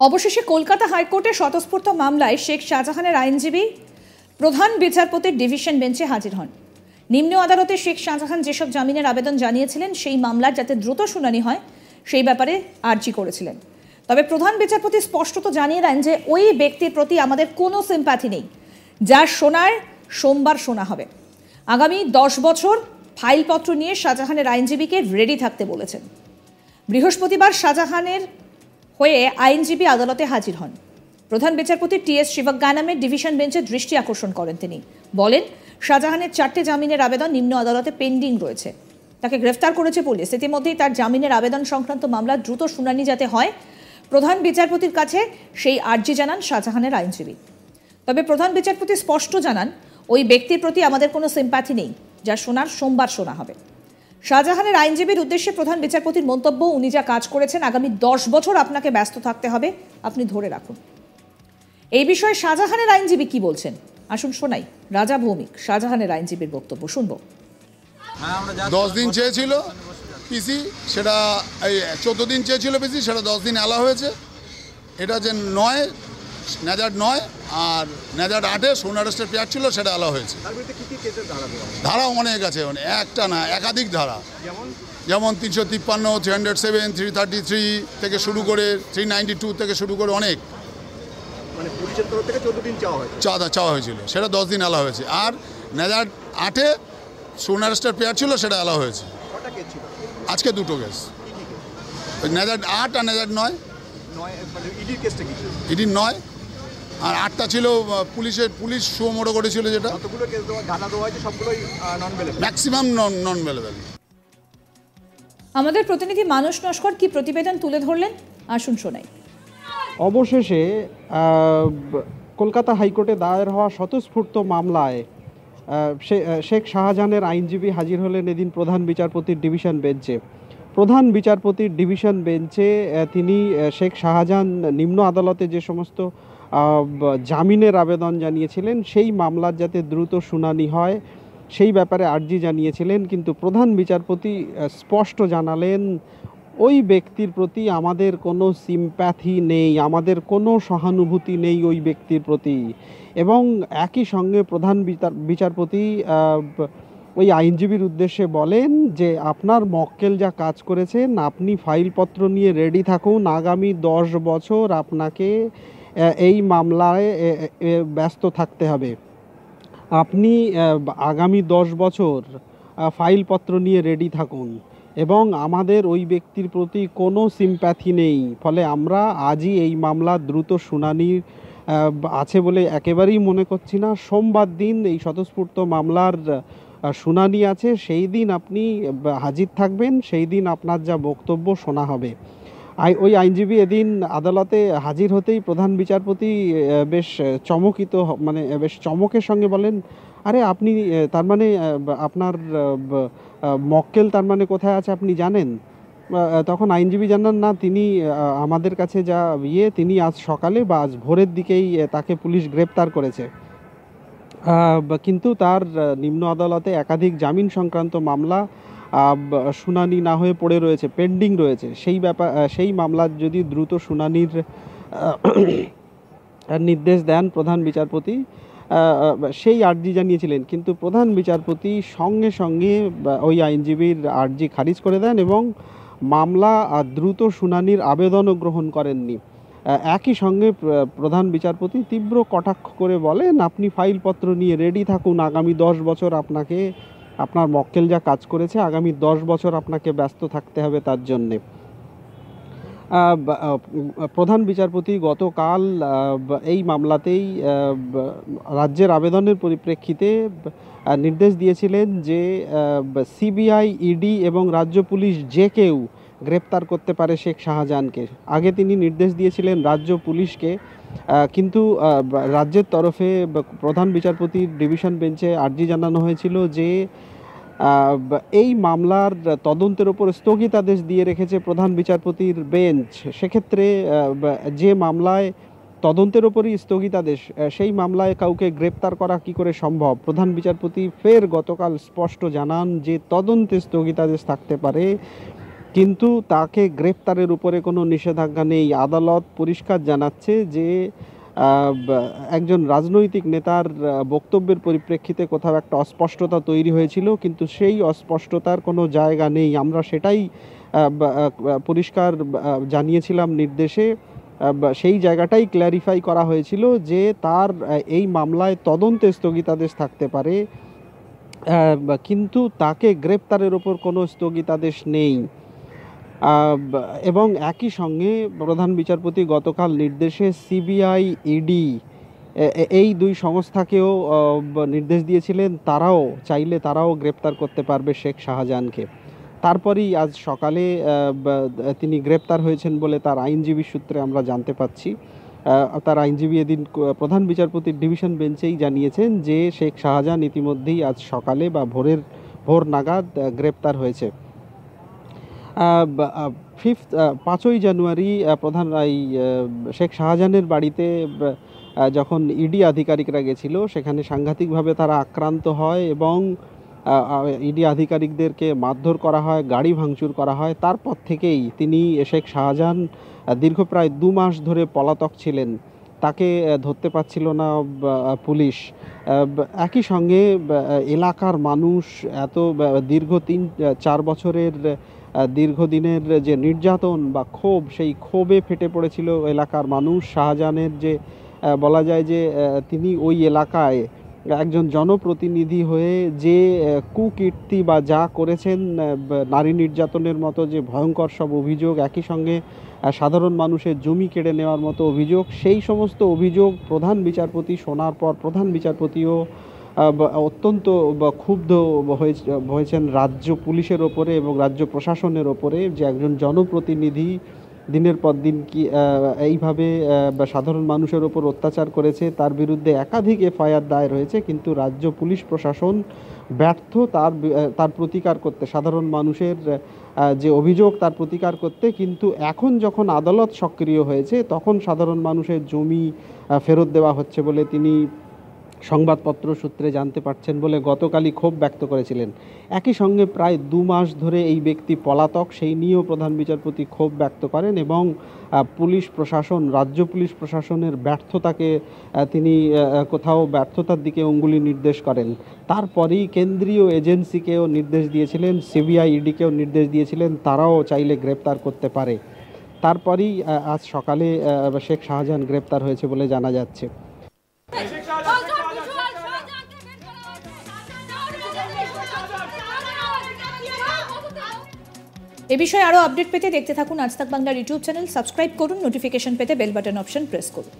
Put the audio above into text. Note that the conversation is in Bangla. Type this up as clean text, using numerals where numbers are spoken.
অবশেষে কলকাতা হাইকোর্টে স্বতঃস্ফূর্ত মামলায় শেখ শাহজাহানের আইনজীবী প্রধান বিচারপতির ডিভিশন বেঞ্চে হাজির হন। নিম্ন আদালতে শেখ শাহজাহান যেসব জামিনের আবেদন জানিয়েছিলেন সেই মামলার যাতে দ্রুত শুনানি হয় সেই ব্যাপারে আর্জি করেছিলেন। তবে প্রধান বিচারপতি স্পষ্টত জানিয়ে দেন যে ওই ব্যক্তির প্রতি আমাদের কোনো সিম্প্যাথি নেই, যার শোনার সোমবার শোনা হবে। আগামী 10 বছর ফাইলপত্র নিয়ে শাহজাহানের আইনজীবীকে রেডি থাকতে বলেছেন। বৃহস্পতিবার শাহজাহানের হয়ে আইনজীবী আদালতে হাজির হন। প্রধান বিচারপতি টি.এস. শিবজ্ঞানামের ডিভিশন বেঞ্চে দৃষ্টি আকর্ষণ করেন। তিনি বলেন, শাহজাহানের 4টে জামিনের আবেদন নিম্ন আদালতে পেন্ডিং রয়েছে। তাকে গ্রেফতার করেছে পুলিশ। ইতিমধ্যেই তার জামিনের আবেদন সংক্রান্ত মামলার দ্রুত শুনানি যাতে হয়, প্রধান বিচারপতির কাছে সেই আর্জি জানান শাহজাহানের আইনজীবী। তবে প্রধান বিচারপতি স্পষ্ট জানান, ওই ব্যক্তির প্রতি আমাদের কোনো সিম্প্যাথি নেই, যা শোনার সোমবার শোনা হবে। শাহজাহানের আইনজীবীর উদ্দেশ্যে প্রধান বিচারপতির মন্তব্য, উনি যা কাজ করেছেন আগামী 10 বছর আপনাকে ব্যস্ত থাকতে হবে, আপনি ধরে রাখুন। এই বিষয়ে শাহজাহানের আইনজীবী কি বলছেন আসুন শোনাই। রাজা ভৌমিক শাহজাহানের আইনজীবীর বক্তব্য শুনবো। 10 দিন চেয়েছিল পিসি, সেটা 14 দিন চেয়েছিল পিসি, সেটা 10 দিন আলা হয়েছে। এটা যে 9 নেজার 9 আর নেজার 8-এ সোন আরেস্টের পেয়ার ছিল, সেটা আলা হয়েছে। ধারা অনেক আছে, একটা না একাধিক ধারা, যেমন 353, 307, 333 থেকে শুরু করে 392 থেকে শুরু করে অনেক চাওয়া হয়েছিল, সেটা 10 দিন আলা হয়েছে। আর নেজার 8-এ সোন আরেস্টের পেয়ার ছিল, সেটা আলা হয়েছে। আজকে দুটো কেস, নেজার 8 আর নেজার 9। ইডির 9 আর 8টা ছিল পুলিশ সুমোটো করেছিল, যেটা ম্যাক্সিমাম নন ভেলেবল। আমাদের প্রতিনিধি মানস নস্কর কি প্রতিবেদন তুলে ধরলেন আসুন শোনাই। অবশেষে কলকাতা হাইকোর্টে দায়ের হওয়া স্বতঃস্ফূর্ত মামলায় শেখ শাহজাহানের আইনজীবী হাজির হলেন এদিন প্রধান বিচারপতির ডিভিশন বেঞ্চে। প্রধান বিচারপতির ডিভিশন বেঞ্চে তিনি শেখ শাহজাহান নিম্ন আদালতে যে সমস্ত জামিনের আবেদন জানিয়েছিলেন সেই মামলার যাতে দ্রুত শুনানি হয় সেই ব্যাপারে আর্জি জানিয়েছিলেন। কিন্তু প্রধান বিচারপতি স্পষ্ট জানালেন, ওই ব্যক্তির প্রতি আমাদের কোনো সিম্প্যাথি নেই, আমাদের কোনো সহানুভূতি নেই ওই ব্যক্তির প্রতি। এবং একই সঙ্গে প্রধান বিচারপতি ওই আইনজীবীর উদ্দেশ্যে বলেন যে আপনার মক্কেল যা কাজ করেছেন, আপনি ফাইলপত্র নিয়ে রেডি থাকুন, আগামী 10 বছর আপনাকে এই মামলায় ব্যস্ত থাকতে হবে। আপনি আগামী 10 বছর ফাইলপত্র নিয়ে রেডি থাকুন এবং আমাদের ওই ব্যক্তির প্রতি কোনো সিম্প্যাথি নেই। ফলে আমরা আজই এই মামলা দ্রুত শুনানির আছে বলে একেবারেই মনে করছি না। সোমবার দিন এই স্বতঃস্ফূর্ত মামলার শুনানি আছে, সেই দিন আপনি হাজির থাকবেন, সেই দিন আপনার যা বক্তব্য শোনা হবে। ওই আইনজীবী এদিন আদালতে হাজির হতেই প্রধান বিচারপতি বেশ চমকিত, মানে বেশ চমকের সঙ্গে বলেন, আরে আপনি তার মানে আপনার মক্কেল তার মানে কোথায় আছে আপনি জানেন? তখন আইনজীবী জানান, না, তিনি আমাদের কাছে যা তিনি আজ সকালে বা আজ ভোরের দিকেই তাকে পুলিশ গ্রেপ্তার করেছে, কিন্তু তার নিম্ন আদালতে একাধিক জামিন সংক্রান্ত মামলা শুনানি না হয়ে পড়ে রয়েছে, পেন্ডিং রয়েছে। সেই মামলার যদি দ্রুত শুনানির নির্দেশ দেন প্রধান বিচারপতি, সেই আর্জি জানিয়েছিলেন। কিন্তু প্রধান বিচারপতি সঙ্গে সঙ্গে ওই আইনজীবীর আর্জি খারিজ করে দেন এবং মামলা দ্রুত শুনানির আবেদনও গ্রহণ করেননি। একই সঙ্গে প্রধান বিচারপতি তীব্র কটাক্ষ করে বলেন, আপনি ফাইলপত্র নিয়ে রেডি থাকুন, আগামী 10 বছর আপনাকে, আপনার মক্কেল যা কাজ করেছে, আগামী 10 বছর আপনাকে ব্যস্ত থাকতে হবে তার জন্যে। প্রধান বিচারপতি গতকাল এই মামলাতেই রাজ্যের আবেদনের পরিপ্রেক্ষিতে নির্দেশ দিয়েছিলেন যে সিবিআই, ইডি এবং রাজ্য পুলিশ যে কেউ গ্রেপ্তার করতে পারে শেখ শাহজাহানকে। আগে তিনি নির্দেশ দিয়েছিলেন রাজ্য পুলিশকে, কিন্তু রাজ্যের তরফে প্রধান বিচারপতির ডিভিশন বেঞ্চে আর্জি জানানো হয়েছিল যে এই মামলার তদন্তের ওপর স্থগিতাদেশ দিয়ে রেখেছে প্রধান বিচারপতির বেঞ্চ। সেক্ষেত্রে যে মামলায় তদন্তের ওপরই স্থগিতাদেশ, সেই মামলায় কাউকে গ্রেপ্তার করা কি করে সম্ভব? প্রধান বিচারপতি ফের গতকাল স্পষ্ট জানান যে তদন্তে স্থগিতাদেশ থাকতে পারে, কিন্তু তাকে গ্রেপ্তারের উপরে কোনো নিষেধাজ্ঞা নেই। আদালত পরিষ্কার জানাচ্ছে যে একজন রাজনৈতিক নেতার বক্তব্যের পরিপ্রেক্ষিতে কোথাও একটা অস্পষ্টতা তৈরি হয়েছিল, কিন্তু সেই অস্পষ্টতার কোনো জায়গা নেই। আমরা সেটাই পরিষ্কার জানিয়েছিলাম নির্দেশে। সেই জায়গাটাই ক্ল্যারিফাই করা হয়েছিল যে তার এই মামলায় তদন্তে স্থগিতাদেশ থাকতে পারে, কিন্তু তাকে গ্রেপ্তারের ওপর কোনো স্থগিতাদেশ নেই। এবং একই সঙ্গে প্রধান বিচারপতি গতকাল নির্দেশে সিবিআই, ইডি এই দুই সংস্থাকেও নির্দেশ দিয়েছিলেন, তারাও চাইলে তারাও গ্রেপ্তার করতে পারবে শেখ শাহজাহানকে। তারপরেই আজ সকালে তিনি গ্রেপ্তার হয়েছেন বলে তার আইনজীবী সূত্রে আমরা জানতে পাচ্ছি। তার আইনজীবী এদিন প্রধান বিচারপতির ডিভিশন বেঞ্চেই জানিয়েছেন যে শেখ শাহজাহান ইতিমধ্যেই আজ সকালে বা ভোর নাগাদ গ্রেপ্তার হয়েছে। 5ই জানুয়ারি শেখ শাহজাহানের বাড়িতে যখন ইডি আধিকারিকরা গেছিল, সেখানে সাংঘাতিকভাবে তারা আক্রান্ত হয় এবং ইডি আধিকারিকদেরকে মারধর করা হয়, গাড়ি ভাঙচুর করা হয়। তারপর থেকেই শেখ শাহজাহান দীর্ঘ প্রায় 2 মাস ধরে পলাতক ছিলেন, তাকে ধরতে পারছিল না পুলিশ। একই সঙ্গে এলাকার মানুষ এত দীর্ঘ 3-4 বছরের দীর্ঘদিনের যে নির্যাতন বা ক্ষোভ, সেই ক্ষোভে ফেটে পড়েছিল এলাকার মানুষ। শাহজাহানের যে বলা যায় যে তিনি ওই এলাকায় একজন জনপ্রতিনিধি হয়ে যে কুকীর্তি বা যা করেছেন, নারী নির্যাতনের মতো যে ভয়ঙ্কর সব অভিযোগ, একই সঙ্গে সাধারণ মানুষের জমি কেড়ে নেওয়ার মতো অভিযোগ, সেই সমস্ত অভিযোগ প্রধান বিচারপতি শোনার পর প্রধান বিচারপতিও অত্যন্ত ক্ষুব্ধ হয়েছেন রাজ্য পুলিশের ওপরে এবং রাজ্য প্রশাসনের ওপরে, যে একজন জনপ্রতিনিধি দিনের পর দিন এইভাবে সাধারণ মানুষের ওপর অত্যাচার করেছে। তার বিরুদ্ধে একাধিক এফআইআর দায়ের হয়েছে, কিন্তু রাজ্য পুলিশ প্রশাসন ব্যর্থ তার প্রতিকার করতে, সাধারণ মানুষের যে অভিযোগ তার প্রতিকার করতে। কিন্তু এখন যখন আদালত সক্রিয় হয়েছে, তখন সাধারণ মানুষের জমি ফেরত দেওয়া হচ্ছে বলে তিনি সংবাদপত্র সূত্রে জানতে পারছেন বলে গতকালই ক্ষোভ ব্যক্ত করেছিলেন। একই সঙ্গে প্রায় 2 মাস ধরে এই ব্যক্তি পলাতক, সেই নিয়েও প্রধান বিচারপতি ক্ষোভ ব্যক্ত করেন এবং পুলিশ প্রশাসন, রাজ্য পুলিশ প্রশাসনের ব্যর্থতাকে তিনি কোথাও ব্যর্থতার দিকে অঙ্গুলি নির্দেশ করেন। তারপরেই কেন্দ্রীয় এজেন্সিকেও নির্দেশ দিয়েছিলেন, সিবিআই, ইডিকেও নির্দেশ দিয়েছিলেন, তারাও চাইলে গ্রেপ্তার করতে পারে। তারপরেই আজ সকালে শেখ শাহজাহান গ্রেপ্তার হয়েছে বলে জানা যাচ্ছে। এ বিষয়ে আরো আপডেট পেতে দেখতে থাকুন আজ তাক বাংলার ইউটিউব চ্যানেল, সাবস্ক্রাইব করুন, নোটিফিকেশন পেতে বেল বাটন অপশন প্রেস করুন।